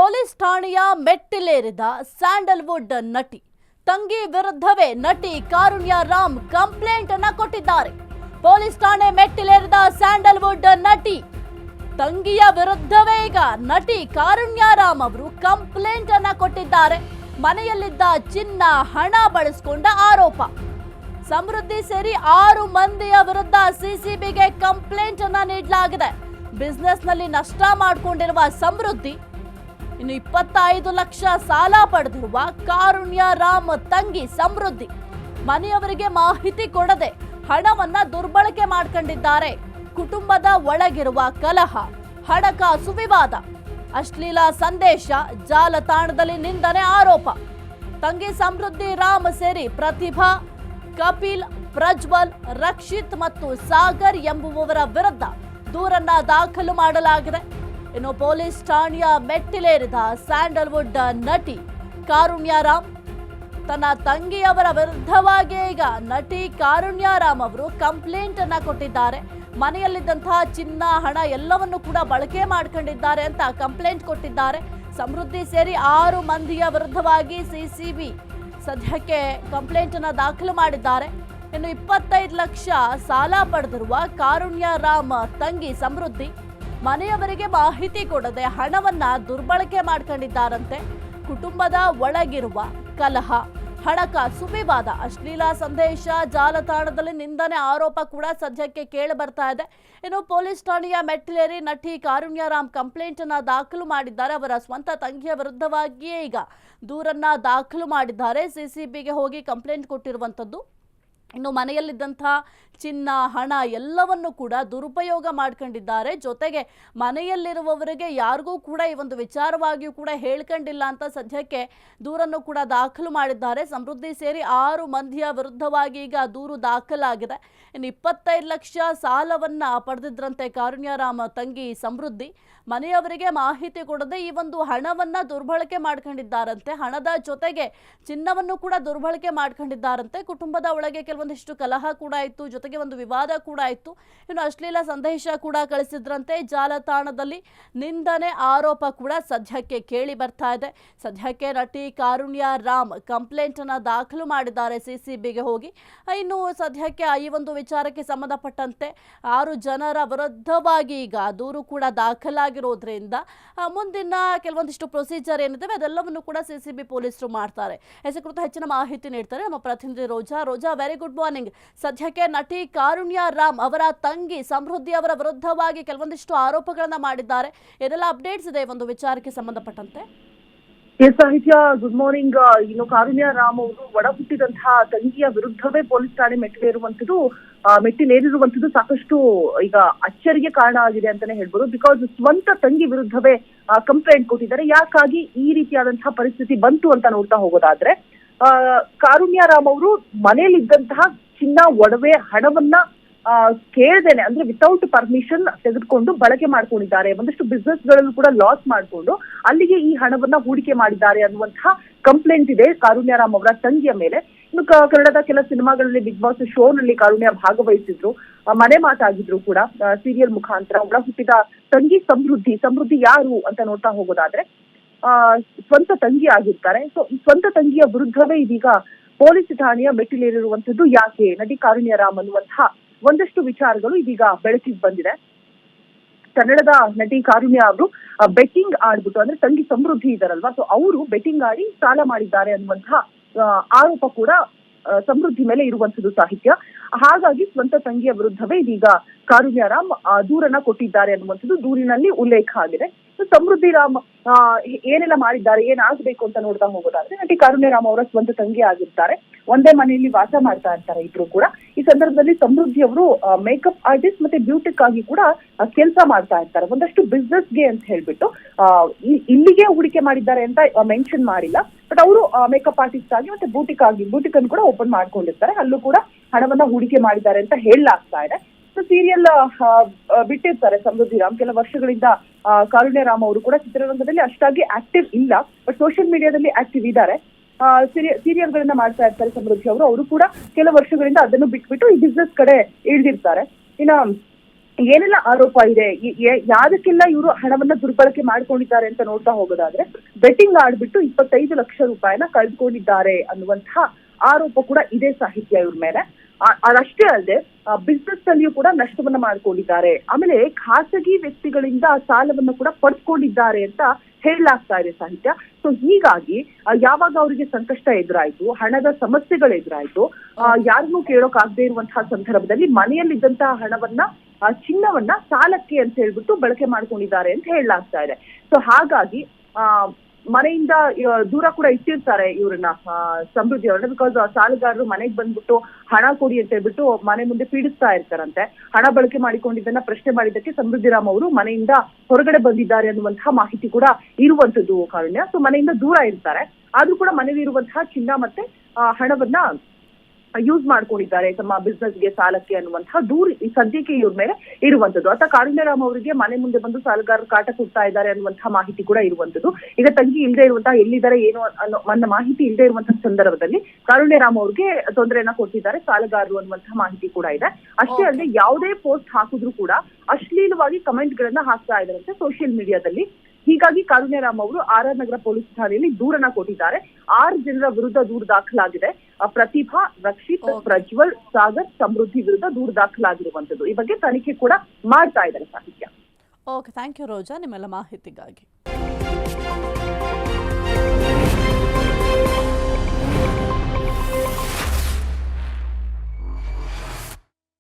Police ಠಾಣೆಯ ಮೆಟ್ಟಿಲೇರಿದ Sandalwood ನಟಿ ತಂಗಿ ವಿರುದ್ಧವೇ ನಟಿ ಕಾರುಣ್ಯ ರಾಮ್ ಕಂಪ್ಲೇಂಟ್ ಅನ್ನು ಕೊಟ್ಟಿದ್ದಾರೆ. ಪೊಲೀಸ್ ಠಾಣೆ ಮೆಟ್ಟಿಲೇರಿದ ಸ್ಯಾಂಡಲ್ವುಡ್ ನಟಿ ತಂಗಿಯ ವಿರುದ್ಧವೇ ಈಗ ನಟಿ ಕಾರುಣ್ಯ ರಾಮ್ ಅವರು ಕಂಪ್ಲೇಂಟ್ ಅನ್ನು ಕೊಟ್ಟಿದ್ದಾರೆ. ಮನೆಯಲ್ಲಿದ್ದ ಚಿನ್ನ ಹಣ ಬಳಸಿಕೊಂಡ ಆರೋಪ. ಸಮೃದ್ಧಿ ಸೇರಿ 6 ಮಂದಿಯ ವಿರುದ್ಧ ಸಿಸಿಬಿಗೆ ಕಂಪ್ಲೇಂಟ್ ಅನ್ನು ನೀಡಲಾಗಿದೆ. ಬಿಸ್ನೆಸ್ ನಲ್ಲಿ ನಷ್ಟ ಮಾಡಿಕೊಂಡಿರುವ ಸಮೃದ್ಧಿ, ಇನ್ನು 25 ಲಕ್ಷ ಸಾಲ ಪಡೆದಿರುವ ಕಾರುಣ್ಯ ರಾಮ್ ತಂಗಿ ಸಮೃದ್ಧಿ ಮನೆಯವರಿಗೆ ಮಾಹಿತಿ ಕೊಡದೆ ಹಣವನ್ನ ದುರ್ಬಳಕೆ ಮಾಡಿಕೊಂಡಿದ್ದಾರೆ. ಕುಟುಂಬದ ಒಳಗಿರುವ ಕಲಹ, ಹಣಕಾಸು ವಿವಾದ, ಅಶ್ಲೀಲ ಸಂದೇಶ, ಜಾಲತಾಣದಲ್ಲಿ ನಿಂದನೆ ಆರೋಪ. ತಂಗಿ ಸಮೃದ್ಧಿ ರಾಮ್ ಸೇರಿ ಪ್ರತಿಭಾ, ಕಪಿಲ್, ಪ್ರಜ್ವಲ್, ರಕ್ಷಿತ್ ಮತ್ತು ಸಾಗರ್ ಎಂಬುವವರ ವಿರುದ್ಧ ದೂರನ್ನ ದಾಖಲು ಮಾಡಲಾಗಿದೆ. ಇನ್ನು ಪೊಲೀಸ್ ಠಾಣೆಯ ಮೆಟ್ಟಿಲೇರಿದ ಸ್ಯಾಂಡಲ್ವುಡ್ ನಟಿ ಕಾರುಣ್ಯ ರಾಮ್ ತನ್ನ ತಂಗಿಯವರ ವಿರುದ್ಧವಾಗಿ ಈಗ ನಟಿ ಕಾರುಣ್ಯ ರಾಮ್ ಅವರು ಕಂಪ್ಲೇಂಟ್ ಅನ್ನ ಕೊಟ್ಟಿದ್ದಾರೆ. ಮನೆಯಲ್ಲಿದ್ದಂತಹ ಚಿನ್ನ, ಹಣ ಎಲ್ಲವನ್ನು ಕೂಡ ಬಳಕೆ ಮಾಡ್ಕೊಂಡಿದ್ದಾರೆ ಅಂತ ಕಂಪ್ಲೇಂಟ್ ಕೊಟ್ಟಿದ್ದಾರೆ. ಸಮೃದ್ಧಿ ಸೇರಿ 6 ಮಂದಿಯ ವಿರುದ್ಧವಾಗಿ ಸಿಸಿಬಿ ಸದ್ಯಕ್ಕೆ ಕಂಪ್ಲೇಂಟ್ ಅನ್ನ ದಾಖಲು ಮಾಡಿದ್ದಾರೆ. ಇನ್ನು 25 ಲಕ್ಷ ಸಾಲ ಪಡೆದಿರುವ ಕಾರುಣ್ಯ ರಾಮ್ ತಂಗಿ ಸಮೃದ್ಧಿ ಮನೆಯವರಿಗೆ ಮಾಹಿತಿ ಕೊಡದೆ ಹಣವನ್ನ ದುರ್ಬಳಕೆ ಮಾಡ್ಕೊಂಡಿದ್ದಾರಂತೆ. ಕುಟುಂಬದ ಒಳಗಿರುವ ಕಲಹ, ಹಣಕಾಸು ವಿವಾದ, ಅಶ್ಲೀಲ ಸಂದೇಶ, ಜಾಲತಾಣದಲ್ಲಿ ನಿಂದನೆ ಆರೋಪ ಕೂಡ ಸದ್ಯಕ್ಕೆ ಕೇಳಿ ಬರ್ತಾ ಇದೆ. ಇನ್ನು ಪೊಲೀಸ್ ಠಾಣೆಯ ಮೆಟ್ಟಿಲೇರಿ ನಟಿ ಕಾರುಣ್ಯ ರಾಮ್ ಕಂಪ್ಲೇಂಟ್ ಅನ್ನ ದಾಖಲು ಮಾಡಿದ್ದಾರೆ. ಅವರ ಸ್ವಂತ ತಂಗಿಯ ವಿರುದ್ಧವಾಗಿಯೇ ಈಗ ದೂರನ್ನ ದಾಖಲು ಮಾಡಿದ್ದಾರೆ. ಸಿಸಿಬಿಗೆ ಹೋಗಿ ಕಂಪ್ಲೇಂಟ್ ಕೊಟ್ಟಿರುವಂತದ್ದು. ಇನ್ನು ಮನೆಯಲ್ಲಿದ್ದಂಥ ಚಿನ್ನ, ಹಣ ಎಲ್ಲವನ್ನು ಕೂಡ ದುರುಪಯೋಗ ಮಾಡ್ಕೊಂಡಿದ್ದಾರೆ. ಜೊತೆಗೆ ಮನೆಯಲ್ಲಿರುವವರಿಗೆ ಯಾರಿಗೂ ಕೂಡ ಈ ಒಂದು ವಿಚಾರವಾಗಿಯೂ ಕೂಡ ಹೇಳ್ಕೊಂಡಿಲ್ಲ ಅಂತ ಸದ್ಯಕ್ಕೆ ದೂರನ್ನು ಕೂಡ ದಾಖಲು ಮಾಡಿದ್ದಾರೆ. ಸಮೃದ್ಧಿ ಸೇರಿ 6 ಮಂದಿಯ ವಿರುದ್ಧವಾಗಿ ಈಗ ದೂರು ದಾಖಲಾಗಿದೆ. ಇನ್ನು 25 ಲಕ್ಷ ಸಾಲವನ್ನ ಪಡೆದಿದ್ರಂತೆ ಕಾರುಣ್ಯ ರಾಮ್ ತಂಗಿ ಸಮೃದ್ಧಿ. ಮನೆಯವರಿಗೆ ಮಾಹಿತಿ ಕೊಡದೆ ಈ ಒಂದು ಹಣವನ್ನ ದುರ್ಬಳಕೆ ಮಾಡ್ಕೊಂಡಿದ್ದಾರಂತೆ. ಹಣದ ಜೊತೆಗೆ ಚಿನ್ನವನ್ನು ಕೂಡ ದುರ್ಬಳಕೆ ಮಾಡ್ಕೊಂಡಿದ್ದಾರಂತೆ. ಕುಟುಂಬದ ಒಳಗೆ ಕೆಲವೊಂದಿಷ್ಟು ಕಲಹ ಕೂಡ ಇತ್ತು, ಜೊತೆಗೆ ಒಂದು ವಿವಾದ ಕೂಡ ಇತ್ತು. ಇನ್ನು ಅಶ್ಲೀಲ ಸಂದೇಶ ಕೂಡ ಕಳಿಸಿದ್ರಂತೆ. ಜಾಲತಾಣದಲ್ಲಿ ನಿಂದನೆ ಆರೋಪ ಕೂಡ ಸದ್ಯಕ್ಕೆ ಕೇಳಿ ಬರ್ತಾ ಇದೆ. ಸದ್ಯಕ್ಕೆ ನಟಿ ಕಾರುಣ್ಯ ರಾಮ್ ಕಂಪ್ಲೇಂಟ್ ಅನ್ನ ದಾಖಲು ಮಾಡಿದ್ದಾರೆ ಸಿಸಿಬಿಗೆ ಹೋಗಿ. ಇನ್ನು ಸದ್ಯಕ್ಕೆ ಈ ಒಂದು ವಿಚಾರಕ್ಕೆ ಸಂಬಂಧಪಟ್ಟಂತೆ 6 ಜನರ ವಿರುದ್ಧವಾಗಿ ಈಗ ದೂರು ಕೂಡ ದಾಖಲಾಗಿರೋದ್ರಿಂದ ಮುಂದಿನ ಕೆಲವೊಂದಿಷ್ಟು ಪ್ರೊಸೀಜರ್ ಏನಿದೆ ಅದೆಲ್ಲವನ್ನು ಕೂಡ ಸಿಸಿಬಿ ಪೊಲೀಸರು ಮಾಡ್ತಾರೆ. ಕುರಿತು ಹೆಚ್ಚಿನ ಮಾಹಿತಿ ನೀಡ್ತಾರೆ ನಮ್ಮ ಪ್ರತಿನಿಧಿ ರೋಜಾ. Very good morning. ಸದ್ಯಕ್ಕೆ ನಟಿ ಕಾರುಣ್ಯ ರಾಮ್ ಅವರ ತಂಗಿ ಸಮೃದ್ಧಿ ಅವರ ವಿರುದ್ಧವಾಗಿ ಕೆಲವೊಂದಿಷ್ಟು ಆರೋಪಗಳನ್ನ ಮಾಡಿದ್ದಾರೆ. ಏನೆಲ್ಲ ಅಪ್ಡೇಟ್ಸ್ ಇದೆ ಒಂದು ವಿಚಾರಕ್ಕೆ ಸಂಬಂಧಪಟ್ಟಂತೆ? ಸಾಹಿತ್ಯ, ಗುಡ್ ಮಾರ್ನಿಂಗ್. ಇನ್ನು ಕಾರುಣ್ಯ ರಾಮ್ ಅವರು ಒಡ ಹುಟ್ಟಿದಂತಹ ತಂಗಿಯ ವಿರುದ್ಧವೇ ಪೊಲೀಸ್ ಠಾಣೆ ಮೆಟ್ಟಿಲೇರಿರುವಂತದ್ದು ಸಾಕಷ್ಟು ಈಗ ಅಚ್ಚರಿಗೆ ಕಾರಣ ಆಗಿದೆ ಅಂತಾನೆ ಹೇಳ್ಬೋದು. ಬಿಕಾಸ್ ಸ್ವಂತ ತಂಗಿ ವಿರುದ್ಧವೇ ಕಂಪ್ಲೇಂಟ್ ಕೊಟ್ಟಿದ್ದಾರೆ. ಯಾಕಾಗಿ ಈ ರೀತಿಯಾದಂತಹ ಪರಿಸ್ಥಿತಿ ಬಂತು ಅಂತ ನೋಡ್ತಾ ಹೋಗೋದಾದ್ರೆ, ಕಾರುಣ್ಯ ರಾಮ್ ಅವರು ಮನೆಯಲ್ಲಿದ್ದಂತಹ ಚಿನ್ನ, ಒಡವೆ, ಹಣವನ್ನ ಕೇಳ್ದೇನೆ ಅಂದ್ರೆ ವಿತೌಟ್ ಪರ್ಮಿಷನ್ ತೆಗೆದುಕೊಂಡು ಬಳಕೆ ಮಾಡ್ಕೊಂಡಿದ್ದಾರೆ. ಒಂದಷ್ಟು ಬಿಸ್ನೆಸ್ ಗಳಲ್ಲೂ ಕೂಡ ಲಾಸ್ ಮಾಡಿಕೊಂಡು ಅಲ್ಲಿಗೆ ಈ ಹಣವನ್ನ ಹೂಡಿಕೆ ಮಾಡಿದ್ದಾರೆ ಅನ್ನುವಂತಹ ಕಂಪ್ಲೇಂಟ್ ಇದೆ ಕಾರುಣ್ಯ ರಾಮ್ ಅವರ ತಂಗಿಯ ಮೇಲೆ. ಇನ್ನು ಕನ್ನಡದ ಕೆಲ ಸಿನಿಮಾಗಳಲ್ಲಿ, ಬಿಗ್ ಬಾಸ್ ಶೋ ನಲ್ಲಿ ಕಾರುಣ್ಯ ಭಾಗವಹಿಸಿದ್ರು, ಮನೆ ಮಾತಾಗಿದ್ರು ಕೂಡ ಸೀರಿಯಲ್ ಮುಖಾಂತರ. ಒಳ ಹುಟ್ಟಿದ ತಂಗಿ ಸಮೃದ್ಧಿ ಯಾರು ಅಂತ ನೋಡ್ತಾ ಹೋಗೋದಾದ್ರೆ ಸ್ವಂತ ತಂಗಿ ಆಗಿರ್ತಾರೆ. ಸೊ ಈ ಸ್ವಂತ ತಂಗಿಯ ವಿರುದ್ಧವೇ ಇದೀಗ ಪೊಲೀಸ್ ಠಾಣೆಯ ಮೆಟ್ಟಿಲೇರಿರುವಂತದ್ದು. ಯಾಕೆ ನಟಿ ಕಾರುಣ್ಯ ರಾಮ್ ಅನ್ನುವಂತಹ ಒಂದಷ್ಟು ವಿಚಾರಗಳು ಇದೀಗ ಬೆಳಕಿಗೆ ಬಂದಿದೆ. ಕನ್ನಡದ ನಟಿ ಕಾರುಣ್ಯ ಅವರು ಬೆಟ್ಟಿಂಗ್ ಆಡ್ಬಿಟ್ಟು, ಅಂದ್ರೆ ತಂಗಿ ಸಮೃದ್ಧಿ ಇದಾರಲ್ವಾ, ಸೊ ಅವರು ಬೆಟ್ಟಿಂಗ್ ಆಡಿ ಸಾಲ ಮಾಡಿದ್ದಾರೆ ಅನ್ನುವಂತಹ ಆರೋಪ ಕೂಡ ಸಮೃದ್ಧಿ ಮೇಲೆ ಇರುವಂತದ್ದು ಸಾಹಿತ್ಯ. ಹಾಗಾಗಿ ಸ್ವಂತ ತಂಗಿಯ ವಿರುದ್ಧವೇ ಇದೀಗ ಕಾರುಣ್ಯ ರಾಮ್ ದೂರನ್ನ ಕೊಟ್ಟಿದ್ದಾರೆ ಅನ್ನುವಂಥದ್ದು ದೂರಿನಲ್ಲಿ ಉಲ್ಲೇಖ ಆಗಿದೆ. ಸಮೃದ್ಧಿ ರಾಮ್ ಏನೆಲ್ಲ ಮಾಡಿದ್ದಾರೆ, ಏನಾಗಬೇಕು ಅಂತ ನೋಡ್ತಾ ಹೋಗೋದಾದ್ರೆ, ನಟಿ ಕಾರುಣ್ಯ ರಾಮ್ ಅವರ ಸ್ವಂತ ತಂಗಿ ಆಗಿರ್ತಾರೆ. ಒಂದೇ ಮನೆಯಲ್ಲಿ ವಾಸ ಮಾಡ್ತಾ ಇರ್ತಾರೆ ಇಬ್ರು ಕೂಡ. ಈ ಸಂದರ್ಭದಲ್ಲಿ ಸಮೃದ್ಧಿ ಅವರು ಮೇಕಪ್ ಆರ್ಟಿಸ್ಟ್ ಮತ್ತೆ ಬ್ಯೂಟಿಕ್ ಆಗಿ ಕೂಡ ಕೆಲಸ ಮಾಡ್ತಾ ಇರ್ತಾರೆ. ಒಂದಷ್ಟು ಬಿಸ್ನೆಸ್ಗೆ ಅಂತ ಹೇಳ್ಬಿಟ್ಟು ಇಲ್ಲಿಗೆ ಹೂಡಿಕೆ ಮಾಡಿದ್ದಾರೆ ಅಂತ ಮೆನ್ಷನ್ ಮಾಡಿಲ್ಲ, ಬಟ್ ಅವರು ಮೇಕಪ್ ಆರ್ಟಿಸ್ಟ್ ಆಗಿ ಮತ್ತೆ ಬೂಟಿಕ್ ಅನ್ನು ಕೂಡ ಓಪನ್ ಮಾಡ್ಕೊಂಡಿರ್ತಾರೆ. ಅಲ್ಲೂ ಕೂಡ ಹಣವನ್ನ ಹೂಡಿಕೆ ಮಾಡಿದ್ದಾರೆ ಅಂತ ಹೇಳಲಾಗ್ತಾ ಇದೆ. ಸೀರಿಯಲ್ ಬಿಟ್ಟಿರ್ತಾರೆ ಸಮೃದ್ಧಿ ರಾಮ್. ಕೆಲ ವರ್ಷಗಳಿಂದ ಕಾರುಣ್ಯ ರಾಮ್ ಅವರು ಕೂಡ ಚಿತ್ರರಂಗದಲ್ಲಿ ಅಷ್ಟಾಗಿ ಆಕ್ಟಿವ್ ಇಲ್ಲ, ಬಟ್ ಸೋಷಿಯಲ್ ಮೀಡಿಯಾದಲ್ಲಿ ಆಕ್ಟಿವ್ ಇದ್ದಾರೆ. ಸೀರಿಯಲ್ ಗಳನ್ನ ಮಾಡ್ತಾ ಇರ್ತಾರೆ ಸಮೃದ್ಧಿ ಅವರು ಕೂಡ ಕೆಲ ವರ್ಷಗಳಿಂದ ಅದನ್ನು ಬಿಟ್ಬಿಟ್ಟು ಈ ಬಿಸ್ನೆಸ್ ಕಡೆ ಇಳಿದಿರ್ತಾರೆ. ಇನ್ನ ಏನೆಲ್ಲ ಆರೋಪ ಇದೆ, ಯಾವ್ದಕ್ಕೆಲ್ಲ ಇವರು ಹಣವನ್ನ ದುರ್ಬಳಕೆ ಮಾಡ್ಕೊಂಡಿದ್ದಾರೆ ಅಂತ ನೋಡ್ತಾ ಹೋಗೋದಾದ್ರೆ ಬೆಟ್ಟಿಂಗ್ ಆಡ್ಬಿಟ್ಟು 25 ಲಕ್ಷ ರೂಪಾಯಿನ ಕಳೆದುಕೊಂಡಿದ್ದಾರೆ ಅನ್ನುವಂತಹ ಆರೋಪ ಕೂಡ ಇದೆ ಸಾಹಿತ್ಯ ಇವ್ರ ಮೇಲೆ. ಅದಷ್ಟೇ ಅಲ್ಲದೆ ಬಿಸ್ನೆಸ್ ನಲ್ಲಿಯೂ ಕೂಡ ನಷ್ಟವನ್ನ ಮಾಡ್ಕೊಂಡಿದ್ದಾರೆ. ಆಮೇಲೆ ಖಾಸಗಿ ವ್ಯಕ್ತಿಗಳಿಂದ ಸಾಲವನ್ನು ಕೂಡ ಪಡೆದುಕೊಂಡಿದ್ದಾರೆ ಅಂತ ಹೇಳಲಾಗ್ತಾ ಇದೆ ಸಾಹಿತ್ಯ. ಸೊ ಹೀಗಾಗಿ ಯಾವಾಗ ಅವರಿಗೆ ಸಂಕಷ್ಟ ಎದುರಾಯ್ತು, ಹಣದ ಸಮಸ್ಯೆಗಳು ಎದುರಾಯ್ತು, ಯಾರನ್ನೂ ಕೇಳೋಕಾಗದೇ ಇರುವಂತಹ ಸಂದರ್ಭದಲ್ಲಿ ಮನೆಯಲ್ಲಿದ್ದಂತಹ ಹಣವನ್ನ, ಚಿನ್ನವನ್ನ ಸಾಲಕ್ಕೆ ಅಂತ ಹೇಳ್ಬಿಟ್ಟು ಬಳಕೆ ಮಾಡ್ಕೊಂಡಿದ್ದಾರೆ ಅಂತ ಹೇಳಲಾಗ್ತಾ ಇದೆ. ಸೊ ಹಾಗಾಗಿ ಮನೆಯಿಂದ ದೂರ ಕೂಡ ಇಟ್ಟಿರ್ತಾರೆ ಇವ್ರನ್ನ, ಸಮೃದ್ಧಿ ಅವ್ರನ್ನ. ಬಿಕಾಸ್ ಸಾಲಗಾರರು ಮನೆಗೆ ಬಂದ್ಬಿಟ್ಟು ಹಣ ಕೊಡಿ ಅಂತ ಹೇಳ್ಬಿಟ್ಟು ಮನೆ ಮುಂದೆ ಪೀಡಿಸ್ತಾ ಇರ್ತಾರಂತೆ. ಹಣ ಬಳಕೆ ಮಾಡಿಕೊಂಡಿದ್ದನ್ನ ಪ್ರಶ್ನೆ ಮಾಡಿದ್ದಕ್ಕೆ ಸಮೃದ್ಧಿರಾಮ್ ಅವರು ಮನೆಯಿಂದ ಹೊರಗಡೆ ಬಂದಿದ್ದಾರೆ ಅನ್ನುವಂತಹ ಮಾಹಿತಿ ಕೂಡ ಇರುವಂತದ್ದು ಕಾರುಣ್ಯ. ಸೊ ಮನೆಯಿಂದ ದೂರ ಇರ್ತಾರೆ, ಆದ್ರೂ ಕೂಡ ಮನೇಲಿ ಇರುವಂತಹ ಚಿನ್ನ ಮತ್ತೆ ಹಣವನ್ನ ಯೂಸ್ ಮಾಡ್ಕೊಂಡಿದ್ದಾರೆ ತಮ್ಮ ಬಿಸ್ನೆಸ್ಗೆ, ಸಾಲಕ್ಕೆ ಅನ್ನುವಂತಹ ದೂರ ಈ ಸದ್ಯಕ್ಕೆ ಇವ್ರ ಮೇಲೆ ಇರುವಂತದ್ದು. ಅಥವಾ ಕಾರುಣ್ಯರಾಮ್ ಅವರಿಗೆ ಮನೆ ಮುಂದೆ ಬಂದು ಸಾಲಗಾರರು ಕಾಟ ಕೊಡ್ತಾ ಇದ್ದಾರೆ ಅನ್ನುವಂತಹ ಮಾಹಿತಿ ಕೂಡ ಇರುವಂತದ್ದು. ಈಗ ತಂಗಿ ಇಲ್ಲದೆ ಇರುವಂತಹ, ಎಲ್ಲಿದ್ದಾರೆ ಏನು ಅನ್ನೋ ಮಾಹಿತಿ ಇಲ್ಲದೆ ಇರುವಂತಹ ಸಂದರ್ಭದಲ್ಲಿ ಕಾರುಣ್ಯರಾಮ್ ಅವ್ರಿಗೆ ತೊಂದರೆಯನ್ನ ಕೊಟ್ಟಿದ್ದಾರೆ ಸಾಲಗಾರರು ಅನ್ನುವಂತಹ ಮಾಹಿತಿ ಕೂಡ ಇದೆ. ಅಷ್ಟೇ ಅಲ್ಲದೆ ಯಾವುದೇ ಪೋಸ್ಟ್ ಹಾಕಿದ್ರು ಕೂಡ ಅಶ್ಲೀಲವಾಗಿ ಕಮೆಂಟ್ ಗಳನ್ನ ಹಾಕ್ತಾ ಇದ್ದಾರಂತೆ ಸೋಷಿಯಲ್ ಮೀಡಿಯಾದಲ್ಲಿ. ಹೀಗಾಗಿ ಕಾರುಣ್ಯರಾಮ್ ಅವರು RR ನಗರ ಪೊಲೀಸ್ ಠಾಣೆಯಲ್ಲಿ ದೂರನ್ನ ಕೊಟ್ಟಿದ್ದಾರೆ. 6 ಜನರ ವಿರುದ್ಧ ದೂರು ದಾಖಲಾಗಿದೆ. ಪ್ರತಿಭಾ, ರಕ್ಷಿತ್, ಪ್ರಜ್ವಲ್, ಸಾಗರ್, ಸಮೃದ್ಧಿ ವಿರುದ್ಧ ದೂರು ದಾಖಲಾಗಿರುವಂತದ್ದು. ಈ ಬಗ್ಗೆ ತನಿಖೆ ಕೂಡ ಮಾಡ್ತಾ ಇದ್ದಾರೆ ಸಾಹಿತ್ಯ. ಓಕೆ, ಥ್ಯಾಂಕ್ ಯು ರೋಜಾ ನಿಮ್ಮೆಲ್ಲ ಮಾಹಿತಿಗಾಗಿ.